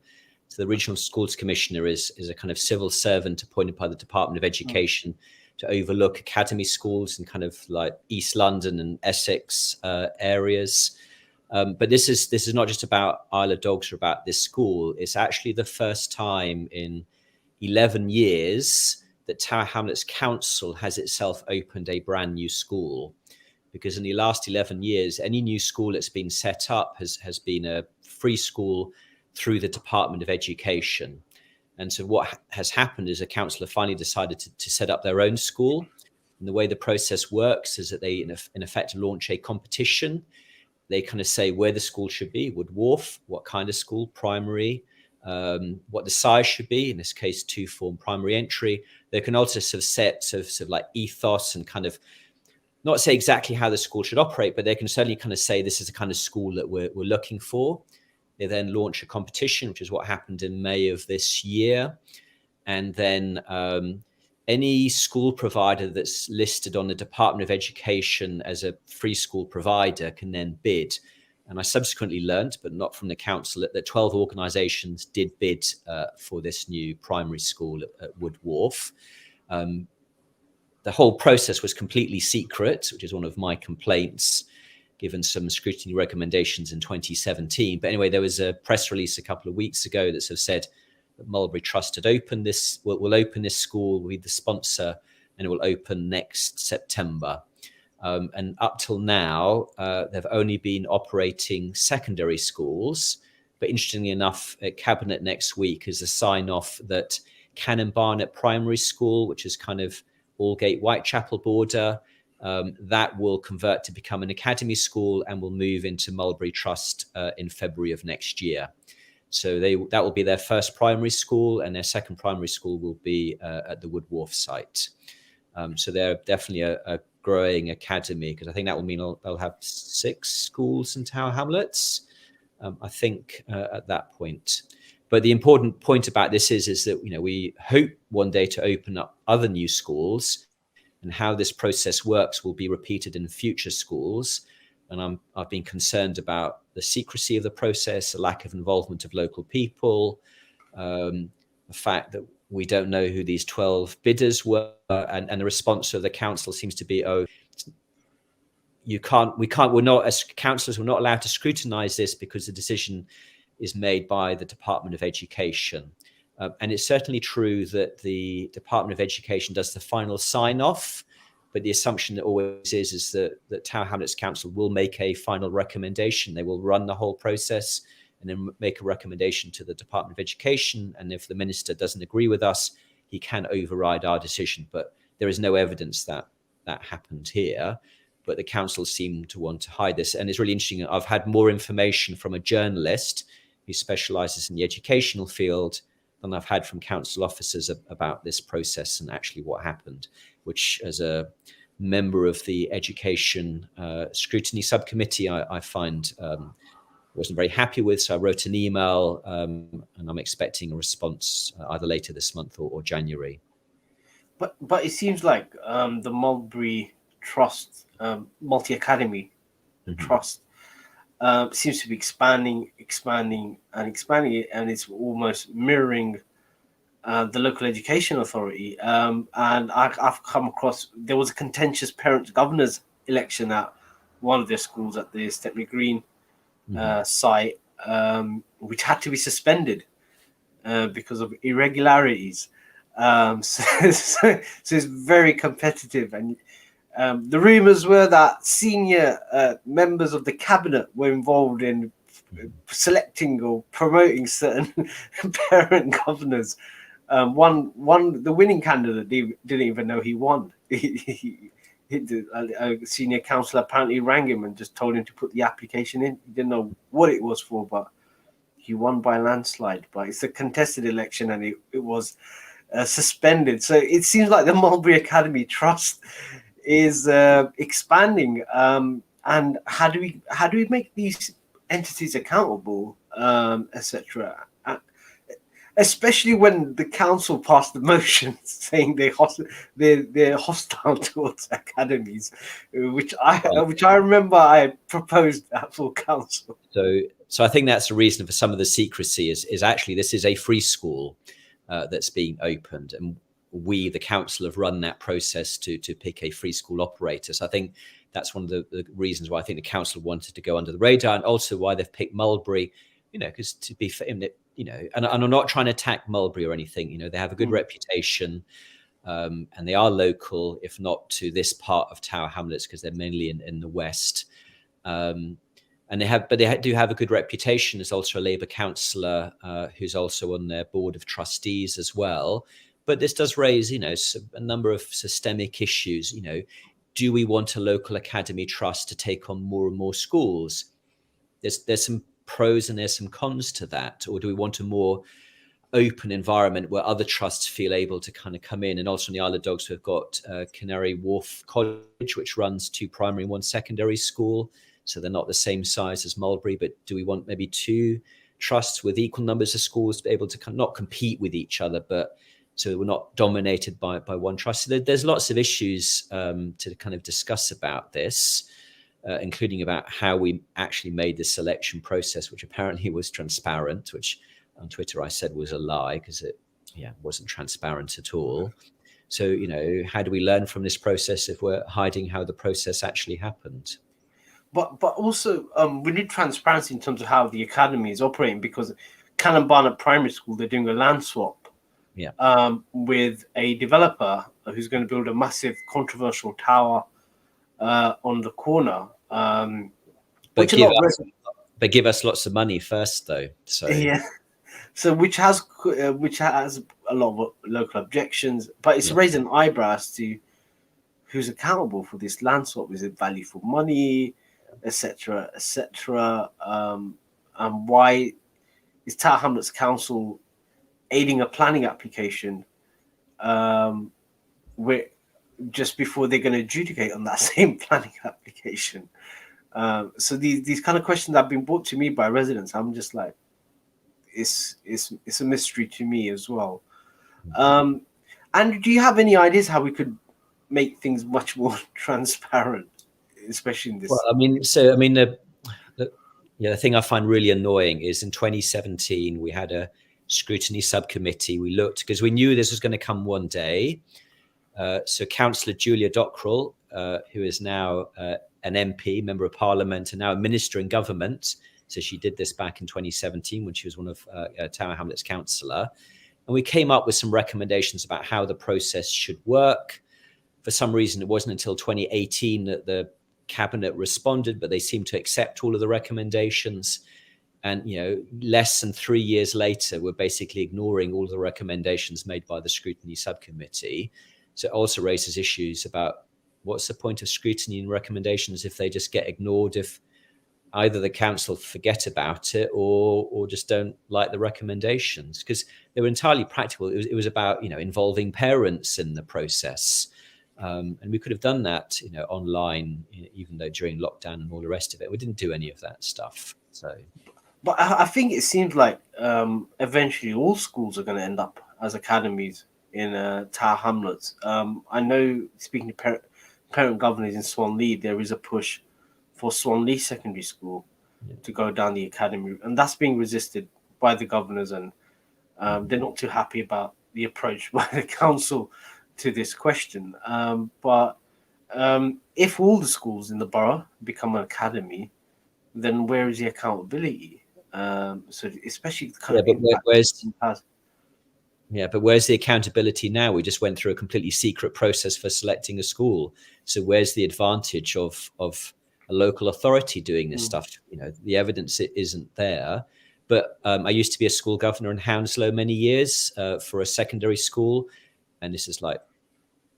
So the Regional Schools Commissioner is a kind of civil servant appointed by the Department of Education to overlook academy schools in kind of like East London and Essex areas. But this is not just about Isle of Dogs or about this school. It's actually the first time in 11 years that Tower Hamlets Council has itself opened a brand new school, because in the last 11 years, any new school that's been set up has been a free school through the Department of Education. And so what has happened is a council have finally decided to set up their own school. And the way the process works is that they, in effect, launch a competition. They kind of say where the school should be, Wood Wharf, what kind of school, primary, what the size should be, in this case, 2-form primary entry. They can also sort of set like ethos and kind of not say exactly how the school should operate, but they can certainly kind of say this is the kind of school that we're looking for. They then launch a competition, which is what happened in May of this year. And then any school provider that's listed on the Department of Education as a free school provider can then bid. And I subsequently learned, but not from the council, that 12 organisations did bid for this new primary school at Wood Wharf. The whole process was completely secret, which is one of my complaints, given some scrutiny recommendations in 2017. But anyway, there was a press release a couple of weeks ago that sort of said that Mulberry Trust had opened this, will open this school, we'll be the sponsor, and it will open next September. And up till now, they've only been operating secondary schools. But interestingly enough, at Cabinet next week is a sign-off that Cannon Barnet Primary School, which is kind of Aldgate Whitechapel border, that will convert to become an academy school and will move into Mulberry Trust in February of next year. So that will be their first primary school, and their second primary school will be at the Wood Wharf site. So they're definitely a growing academy, because I think that will mean they'll have 6 schools in Tower Hamlets, I think, at that point. But the important point about this is that, you know, we hope one day to open up other new schools, and how this process works will be repeated in future schools. And I've been concerned about the secrecy of the process, the lack of involvement of local people, the fact that we don't know who these 12 bidders were, and the response of the council seems to be, oh, we're not, as councillors, we're not allowed to scrutinise this because the decision is made by the Department of Education. And it's certainly true that the Department of Education does the final sign-off, but the assumption that always is that Tower Hamlets Council will make a final recommendation. They will run the whole process and then make a recommendation to the Department of Education. And if the minister doesn't agree with us, he can override our decision. But there is no evidence that that happened here. But the council seemed to want to hide this. And it's really interesting. I've had more information from a journalist who specialises in the educational field than I've had from council officers about this process and actually what happened, which, as a member of the education scrutiny subcommittee, I find wasn't very happy with. So I wrote an email, and I'm expecting a response either later this month or January. But it seems like the Mulberry Trust, multi-academy trust, seems to be expanding, and it's almost mirroring the local education authority. And I've come across, there was a contentious parent-governors election at one of their schools at the Stepney Green site, which had to be suspended because of irregularities. So it's very competitive, and the rumours were that senior members of the cabinet were involved in selecting or promoting certain parent governors. The winning candidate didn't even know he won. A senior councillor apparently rang him and just told him to put the application in. He didn't know what it was for, but he won by a landslide. But it's a contested election, and it was suspended. So it seems like the Mulberry Academy Trust is expanding. And how do we make these entities accountable, etc.? Especially when the council passed the motion saying they're hostile towards academies, which I remember I proposed at full council. So I think that's the reason for some of the secrecy is actually this is a free school that's being opened, and we, the council, have run that process to pick a free school operator. So I think that's one of the reasons why I think the council wanted to go under the radar, and also why they've picked Mulberry, you know, because to be fair, you know, and I'm not trying to attack Mulberry or anything, you know, they have a good reputation, and they are local, if not to this part of Tower Hamlets, because they're mainly in the west. And they do have a good reputation. There's also a Labour councillor who's also on their board of trustees as well. But this does raise, you know, a number of systemic issues. You know, do we want a local academy trust to take on more and more schools? There's some pros and there's some cons to that. Or do we want a more open environment where other trusts feel able to kind of come in? And also in the Isle of Dogs, we've got Canary Wharf College, which runs 2 primary and 1 secondary school. So they're not the same size as Mulberry, but do we want maybe 2 trusts with equal numbers of schools to be able to kind of not compete with each other, but so we're not dominated by one trust? So there's lots of issues to kind of discuss about this, including about how we actually made the selection process, which apparently was transparent, which on Twitter I said was a lie because it wasn't transparent at all. So, you know, how do we learn from this process if we're hiding how the process actually happened? But also we need transparency in terms of how the academy is operating, because Cannon Barnett Primary School, they're doing a land swap with a developer who's going to build a massive controversial tower on the corner. But give us lots of money first, though. So yeah, so which has a lot of local objections, but it's raising eyebrows to who's accountable for this land swap. Is it value for money, etc., etc.? And why is Tower Hamlets Council aiding a planning application where just before they're going to adjudicate on that same planning application? So these kind of questions have been brought to me by residents. I'm just like, it's a mystery to me as well. And do you have any ideas how we could make things much more transparent, especially in this? Well, I mean, the thing I find really annoying is in 2017 we had a scrutiny subcommittee. We looked because we knew this was going to come one day. So Councillor Julia Dockrell, who is now an MP, Member of Parliament, and now a Minister in Government. So she did this back in 2017 when she was one of Tower Hamlets' councillor. And we came up with some recommendations about how the process should work. For some reason, it wasn't until 2018 that the Cabinet responded, but they seemed to accept all of the recommendations. And, less than 3 years later, we're basically ignoring all of the recommendations made by the scrutiny subcommittee. So it also raises issues about what's the point of scrutiny and recommendations if they just get ignored, if either the council forget about it or just don't like the recommendations, because they were entirely practical. It was about, involving parents in the process. And we could have done that, online, even though during lockdown and all the rest of it, we didn't do any of that stuff. So, but I think it seems like eventually all schools are going to end up as academies in Tower Hamlets. I know, speaking to parent governors in Swanley, there is a push for Swanley Secondary School to go down the academy route, and that's being resisted by the governors, and they're not too happy about the approach by the council to this question. But if all the schools in the borough become an academy, then where is the accountability? So especially kind of but where's the accountability now? We just went through a completely secret process for selecting a school. So where's the advantage of a local authority doing this stuff? The evidence isn't there. But I used to be a school governor in Hounslow many years for a secondary school. And this is like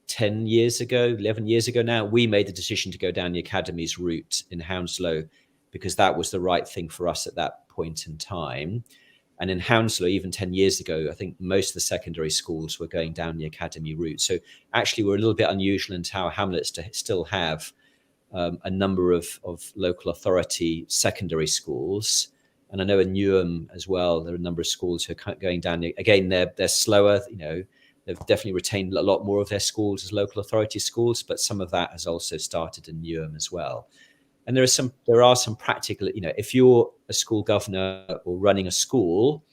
10 years ago, 11 years ago now. We made the decision to go down the academy's route in Hounslow because that was the right thing for us at that point in time. And in Hounslow, even 10 years ago, I think most of the secondary schools were going down the academy route. So actually, we're a little bit unusual in Tower Hamlets to still have a number of local authority secondary schools. And I know in Newham as well, there are a number of schools who are going down. Again, they're slower. They've definitely retained a lot more of their schools as local authority schools, but some of that has also started in Newham as well. And there are some practical, if you're a school governor or running a school,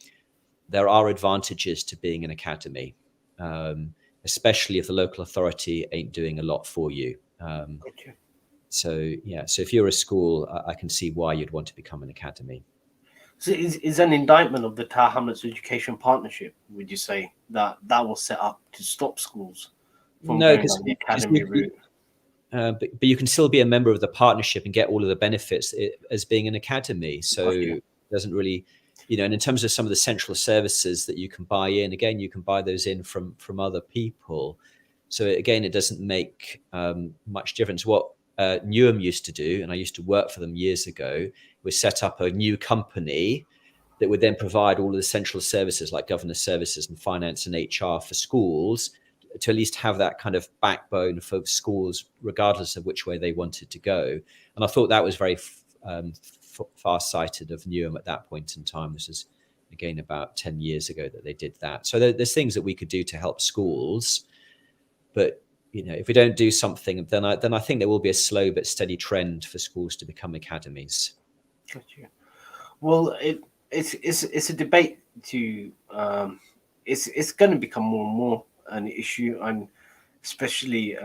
there are advantages to being an academy, especially if the local authority ain't doing a lot for you. So if you're a school, I can see why you'd want to become an academy. So is an indictment of the Tower Hamlets Education Partnership, would you say, that was set up to stop schools from going down the academy route? But you can still be a member of the partnership and get all of the benefits as being an academy. So it doesn't really, and in terms of some of the central services that you can buy in, again, you can buy those in from other people. So again, it doesn't make much difference. What Newham used to do, and I used to work for them years ago, was set up a new company that would then provide all of the central services like governor services and finance and HR for schools, to at least have that kind of backbone for schools, regardless of which way they wanted to go. And I thought that was very far-sighted of Newham at that point in time. This is, again, about 10 years ago that they did that. So there's things that we could do to help schools. But, if we don't do something, then I think there will be a slow but steady trend for schools to become academies. Gotcha. Well, it's a debate to it's going to become more and more an issue, and especially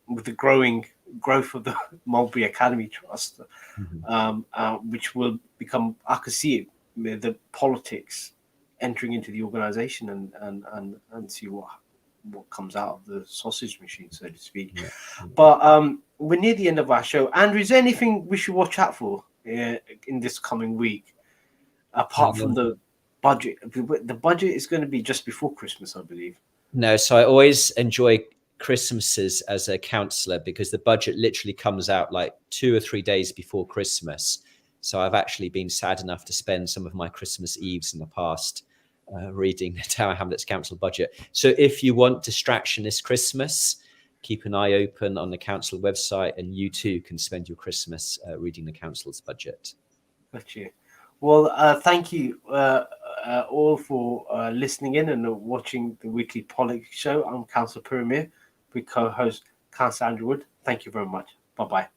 with the growth of the Mulberry Academy Trust, which will become, I could see it, the politics entering into the organisation and see what comes out of the sausage machine, so to speak. But we're near the end of our show. Andrew, is there anything we should watch out for in this coming week, apart from the budget? The budget is going to be just before Christmas, I believe. No, so I always enjoy Christmases as a councillor because the budget literally comes out like 2 or 3 days before Christmas. So I've actually been sad enough to spend some of my Christmas Eves in the past reading the Tower Hamlets Council budget. So if you want distraction this Christmas, keep an eye open on the council website, and you too can spend your Christmas reading the council's budget. Got you. Well, thank you, all for listening in and watching the weekly politics show. I'm Councillor Puru with co-host Councillor Andrew Wood. Thank you very much. Bye-bye.